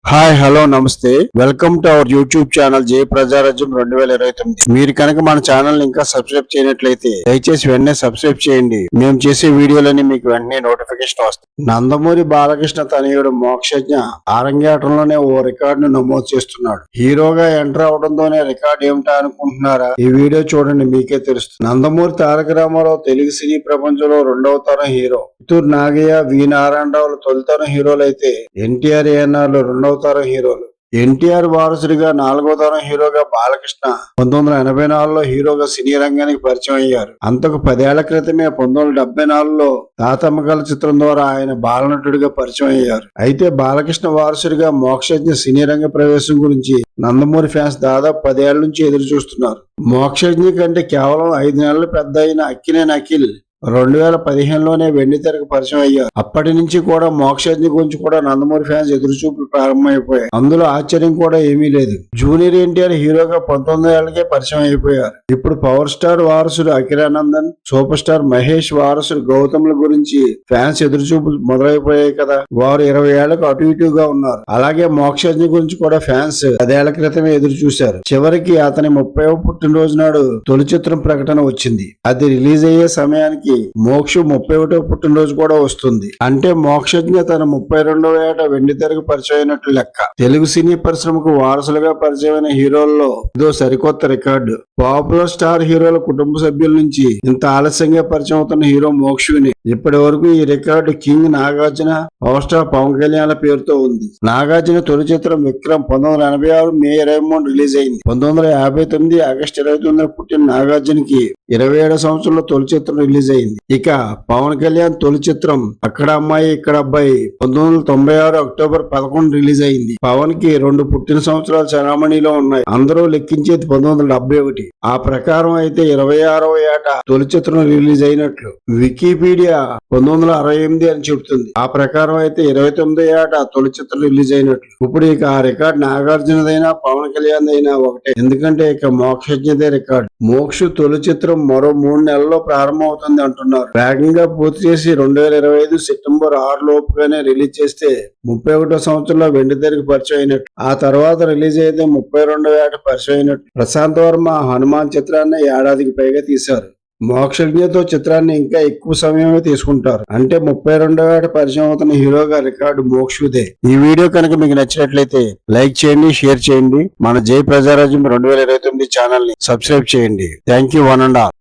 Hi hello నమస్తే welcome to our YouTube channel జై ప్రజారాజ్యం 2029. మీరు కనుక మన ఛానల్ ఇంకా సబ్స్క్రైబ్ చేయనట్లయితే దయచేసి వెంటనే సబ్స్క్రైబ్ చేయండి. మేము చేసే వీడియోలన్నీ మీకు వెంటనే నోటిఫికేషన్ వస్తాయి. నందమూరి బాలకృష్ణ తనయుడు మోక్షజ్ఞ ఆరంగేటంలోనే ఓ రికార్డును నమోదు చేస్తున్నాడు. హీరోగా ఎంటర్ అవడంతోనే రికార్డు ఏమిటా అనుకుంటున్నారా? ఈ వీడియో చూడండి, మీకే తెలుస్తుంది. నందమూరి తారక రామారావు తెలుగు సినీ ప్రపంచంలో రెండవ తరం హీరో. చిత్తూరు నాగయ్య, వి నారాయణరావులు తొలితరం హీరోలైతే ఎన్టీఆర్, ఏఎన్ఆర్లు రెండవ తరం హీరోలు. ఎన్టీఆర్ వారసుడిగా 4వ తరం హీరోగా బాలకృష్ణ 1984లో హీరోగా సినీ రంగానికి పరిచయం అయ్యారు. అంతకు 10 ఏళ్ల క్రితమే 1974లో తాతమ్మకల చిత్రం ద్వారా ఆయన బాలనటుడిగా పరిచయం అయ్యారు. అయితే బాలకృష్ణ వారసుడిగా మోక్షజ్ఞ సినీ రంగ ప్రవేశం గురించి నందమూరి ఫ్యాన్స్ దాదాపు 10 ఏళ్ల నుంచి ఎదురు చూస్తున్నారు. మోక్షజ్ఞ కంటే కేవలం 5 నెలలు పెద్ద అయిన అక్కినేని అఖిల్ 2015లోనే వెండితెరకు పరిచయం అయ్యారు. అప్పటి నుంచి కూడా మోక్షజ్ఞ గురించి కూడా నందమూరి ఫ్యాన్స్ ఎదురుచూపులు ప్రారంభమైపోయాయి. అందులో ఆశ్చర్యం కూడా ఏమీ లేదు. జూనియర్ ఎన్టీఆర్ హీరోగా 19 ఏళ్లకే పరిచయం అయిపోయారు. ఇప్పుడు పవర్ స్టార్ వారసుడు అఖిలానందన్, సూపర్ స్టార్ మహేష్ వారసుడు గౌతమ్ల గురించి ఫ్యాన్స్ ఎదురుచూపులు మొదలైపోయాయి కదా. వారు 20 ఏళ్లకు అటు ఇటుగా ఉన్నారు. అలాగే మోక్షజ్ఞ గురించి కూడా ఫ్యాన్స్ 10 ఏళ్ల క్రితమే ఎదురు చూశారు. చివరికి అతని 30వ పుట్టినరోజు నాడు తొలి చిత్రం ప్రకటన వచ్చింది. అది రిలీజ్ అయ్యే సమయానికి మోక్ష 31వ పుట్టినరోజు కూడా వస్తుంది. అంటే మోక్షజ్ఞ తన 32వ ఏట వెండితెరకు పరిచయం అయినట్లు లెక్క. తెలుగు సినీ పరిశ్రమకు వారసులుగా పరిచయమైన హీరోల్లో ఇదో సరికొత్త రికార్డు. పాపులర్ స్టార్ హీరోల కుటుంబ సభ్యుల నుంచి ఇంత ఆలస్యంగా పరిచయం అవుతున్న హీరో మోక్షుని. ఇప్పటి వరకు ఈ record king Nagarjuna, power star Pawan Kalyan పేరుతో ఉంది. నాగార్జున తొలి చిత్రం విక్రమ్ 1986 మే 23 రిలీజ్ అయింది. 1959 ఆగస్టు 29 పుట్టిన నాగార్జునకి 27 సంవత్సరంలో తొలి చిత్రం రిలీజ్ అయింది. ఇక పవన్ కళ్యాణ్ తొలి చిత్రం అక్కడ అమ్మాయి ఇక్కడ అబ్బాయి 1996 అక్టోబర్ 11 రిలీజ్ అయింది. పవన్ కి 2 పుట్టిన సంవత్సరాలు చరామణిలో ఉన్నాయి. అందరూ లెక్కించేది 1971. ఆ ప్రకారం అయితే 26వ ఏట తొలి చిత్రం రిలీజ్ అయినట్లు వికీపీడియా 1968 అని చెబుతుంది. ఆ ప్రకారం అయితే 29వ ఏట తొలి చిత్రం రిలీజ్ అయినట్లు. ఇప్పుడు ఇక ఆ రికార్డ్ నాగార్జునదైనా పవన్ కళ్యాణ్ అయినా ఒకటే, ఎందుకంటే ఇక మోక్షజ్ఞదే రికార్డు. మోక్ష తొలి చిత్రం మరో 3 నెలల్లో ప్రారంభం అవుతుంది అంటున్నారు. వేగంగా పూర్తి చేసి 2025 సెప్టెంబర్ 6 లోపుగానే రిలీజ్ చేస్తే 31వ సంవత్సరంలో వెండితెరకు పరిచయం అయినట్టు. ఆ తర్వాత రిలీజ్ అయితే 32వ ఏట పరిచయం అయినట్టు. ప్రశాంత్ వర్మ హనుమాన్ చిత్రాన్ని ఏడాదికి పైగా తీశారు. మోక్షజ్ఞతో చిత్రాన్ని ఇంకా ఎక్కువ సమయమే తీసుకుంటారు. అంటే 32వ ఏట పరిచయం అవుతున్న హీరోగా రికార్డు మోక్షుదే. ఈ వీడియో కనుక మీకు నచ్చినట్లయితే లైక్ చేయండి, షేర్ చేయండి. మన జై ప్రజారాజ్యం 2029 ఛానల్ ని సబ్స్క్రైబ్ చేయండి. Thank you one and all.